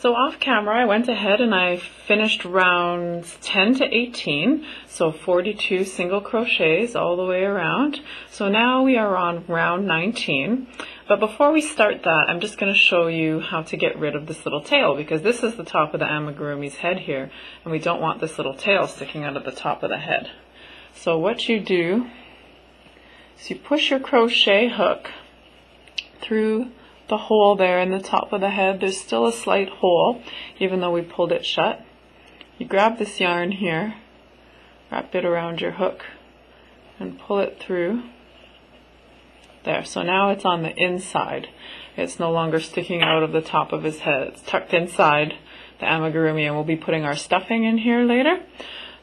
So off camera, I went ahead and I finished rounds 10 to 18, so 42 single crochets all the way around. So now we are on round 19. But before we start that, I'm just going to show you how to get rid of this little tail, because this is the top of the amigurumi's head here, and we don't want this little tail sticking out of the top of the head. So what you do is you push your crochet hook through the hole there in the top of the head. There's still a slight hole, even though we pulled it shut. You grab this yarn here, wrap it around your hook, and pull it through. There, so now it's on the inside. It's no longer sticking out of the top of his head. It's tucked inside the amigurumi, and we'll be putting our stuffing in here later.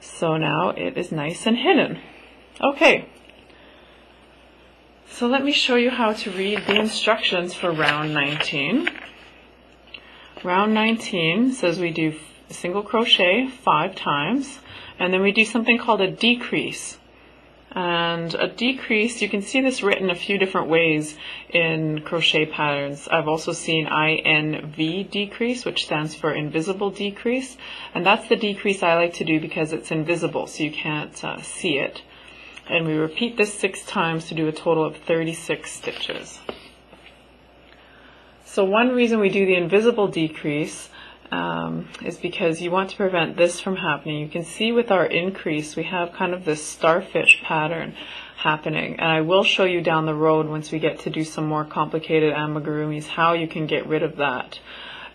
So now it is nice and hidden. Okay. So let me show you how to read the instructions for round 19. Round 19 says we do a single crochet 5 times, and then we do something called a decrease. And a decrease, you can see this written a few different ways in crochet patterns. I've also seen INV decrease, which stands for invisible decrease, and that's the decrease I like to do because it's invisible, so you can't see it. And we repeat this 6 times to do a total of 36 stitches. So one reason we do the invisible decrease is because you want to prevent this from happening. You can see with our increase we have kind of this starfish pattern happening, and I will show you down the road once we get to do some more complicated amigurumis how you can get rid of that.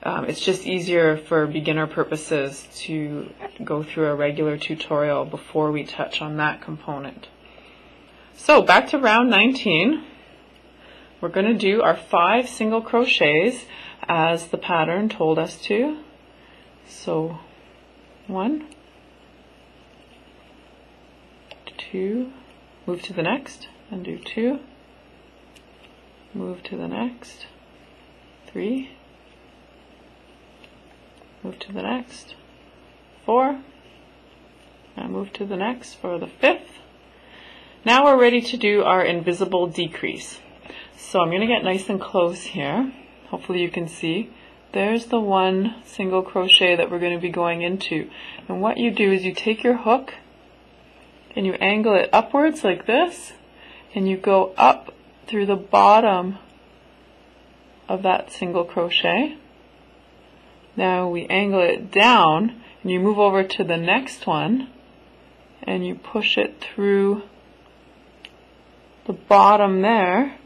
It's just easier for beginner purposes to go through a regular tutorial before we touch on that component. So back to round 19, we're going to do our 5 single crochets as the pattern told us to. So 1, 2, move to the next and do 2, move to the next, 3, move to the next, 4, and move to the next for the 5th. Now we're ready to do our invisible decrease. So I'm going to get nice and close here. Hopefully you can see. There's the 1 single crochet that we're going to be going into. And what you do is you take your hook and you angle it upwards like this, and you go up through the bottom of that single crochet. Now we angle it down and you move over to the next one and you push it through the bottom there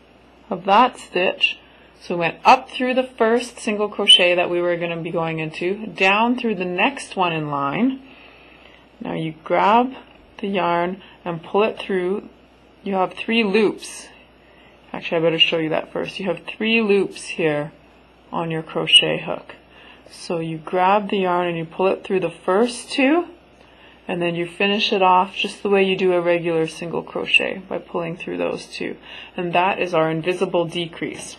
of that stitch. So we went up through the first single crochet that we were going to be going into, down through the next one in line. Now you grab the yarn and pull it through. You have 3 loops. Actually, I better show you that first. You have 3 loops here on your crochet hook. So you grab the yarn and you pull it through the first 2, and then you finish it off just the way you do a regular single crochet by pulling through those 2. And that is our invisible decrease.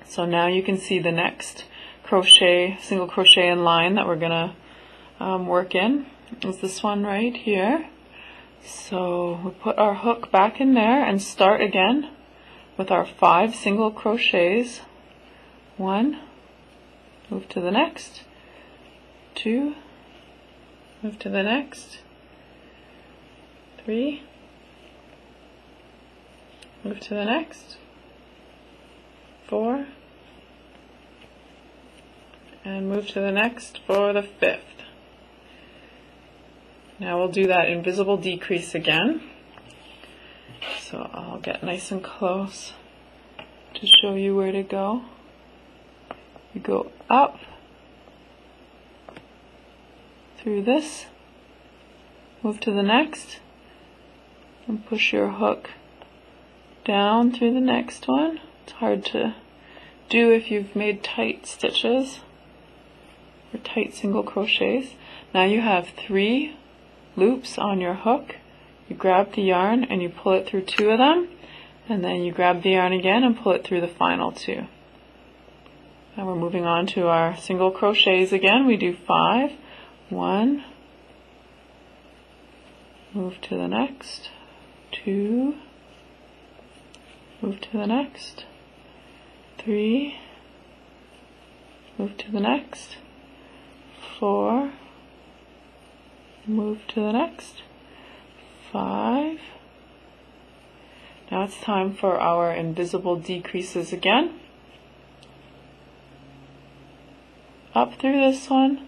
So now you can see the next crochet, single crochet in line that we're going to work in is this one right here. So we put our hook back in there and start again with our 5 single crochets. 1, move to the next, 2, move to the next, 3, move to the next, 4, and move to the next for the 5th. Now we'll do that invisible decrease again. So I'll get nice and close to show you where to go. You go up through this, move to the next, and push your hook down through the next one. It's hard to do if you've made tight stitches or tight single crochets. Now you have 3 loops on your hook. You grab the yarn and you pull it through 2 of them, and then you grab the yarn again and pull it through the final 2. Now we're moving on to our single crochets again. We do 5, 1, move to the next, 2, move to the next, 3, move to the next, 4, move to the next, 5. Now it's time for our invisible decreases again. Up through this one,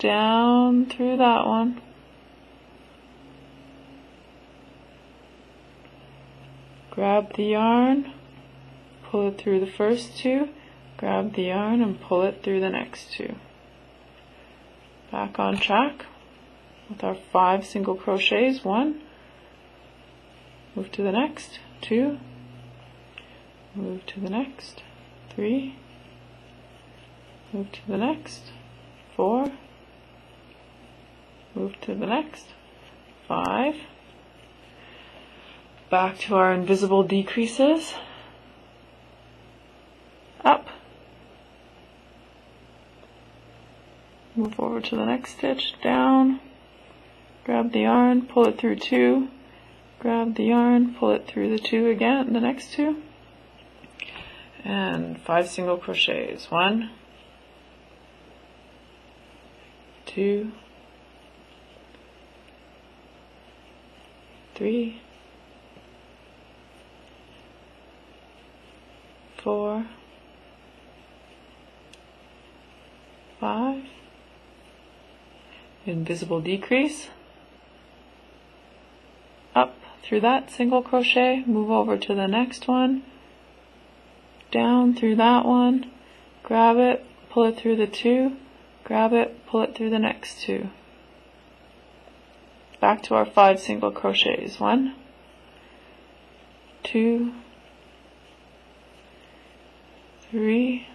down through that one, grab the yarn, pull it through the first 2, grab the yarn and pull it through the next 2. Back on track with our 5 single crochets. 1, move to the next, 2, move to the next, 3, move to the next, 4, move to the next, 5. Back to our invisible decreases. Up. Move over to the next stitch, down. Grab the yarn, pull it through 2. Grab the yarn, pull it through the 2 again, the next 2. And 5 single crochets. 1, 2, 3, 4, 5, invisible decrease, up through that single crochet, move over to the next one, down through that one, grab it, pull it through the 2, grab it, pull it through the next 2. Back to our 5 single crochets. 1, 2, 3,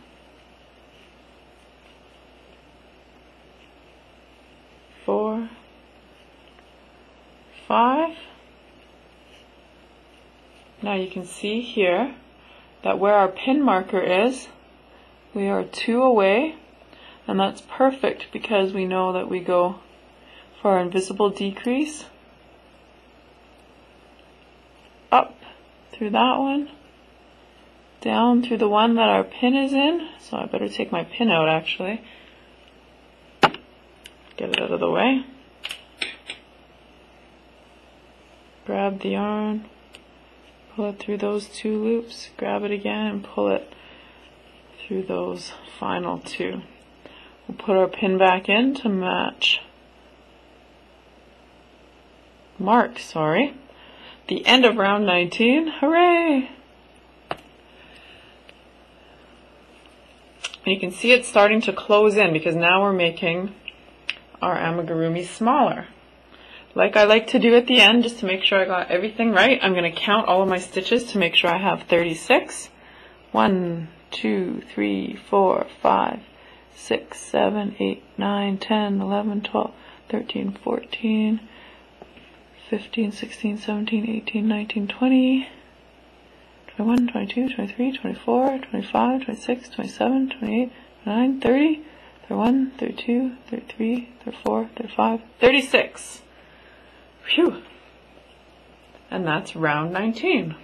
4, 5. Now you can see here that where our pin marker is, we are 2 away, and that's perfect because we know that we go for our invisible decrease, up through that one, down through the one that our pin is in. So I better take my pin out actually, get it out of the way. Grab the yarn, pull it through those 2 loops, grab it again and pull it through those final 2. We'll put our pin back in to mark the end of round 19. Hooray! And you can see it's starting to close in because now we're making our amigurumi smaller. Like I like to do at the end, just to make sure I got everything right, I'm going to count all of my stitches to make sure I have 36. 1, 2, 3, 4, 5, 6, 7, 8, 9, 10, 11, 12, 13, 14, 15, 16, 17, 18, 19, 20, 21, 22, 23, 24, 25, 26, 27, 28, 29, 30, 31, 32, 33, 34, 35, 36. Phew! And that's round 19.